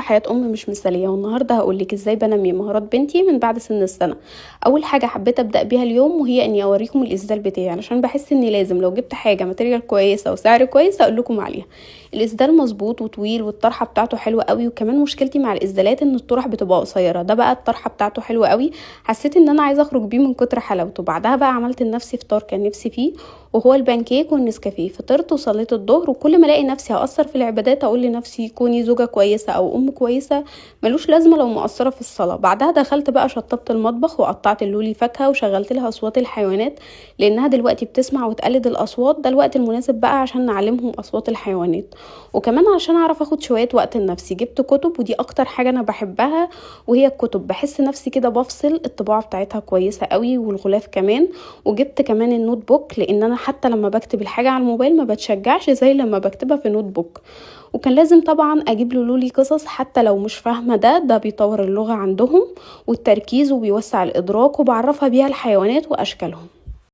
حياة أم مش مثالية، والنهاردة هقولك ازاي بنمي مهارات بنتي من بعد سن السنة. أول حاجة حبيت أبدأ بيها اليوم وهي إني أوريكم الإسدال بتاعي، علشان بحس إني لازم لو جبت حاجة ماتيريال كويسة وسعر كويس أقولكم عليها. الإسدال مظبوط وطويل والطرحة بتاعته حلوة قوي، وكمان مشكلتي مع الإسدالات إن الطرح بتبقى قصيرة. ده بقى الطرحة بتاعته حلوة قوي، حسيت إن أنا عايزة أخرج بيه من كتر حلاوته. بعدها بقى عملت لنفسي فطار كان نفسي فيه، وهو البانكيك والنسكافيه. فطرت وصليت الظهر، وكل ما الاقي نفسي هقصر في العبادات اقول لنفسي كوني زوجة كويسة او ام كويسة، ملوش لازمة لو مقصرة في الصلاة. بعدها دخلت بقى شطبت المطبخ وقطعت اللولي فاكهة وشغلت لها اصوات الحيوانات، لانها دلوقتي بتسمع وتقلد الاصوات. ده الوقت المناسب بقى عشان نعلمهم اصوات الحيوانات، وكمان عشان اعرف اخد شوية وقت لنفسي جبت كتب، ودي اكتر حاجة انا بحبها وهي الكتب. بحس نفسي كده بفصل، الطباعة بتاعتها كويسة قوي والغلاف كمان. وجبت كمان النوت بوك، لان انا حتى لما بكتب الحاجة على الموبايل ما بتشجعش زي لما بكتبها في نوت بوك. وكان لازم طبعا اجيب له لولي قصص، حتى لو مش فاهمة ده بيطور اللغة عندهم والتركيز وبيوسع الادراك، وبعرفها بيها الحيوانات واشكالهم.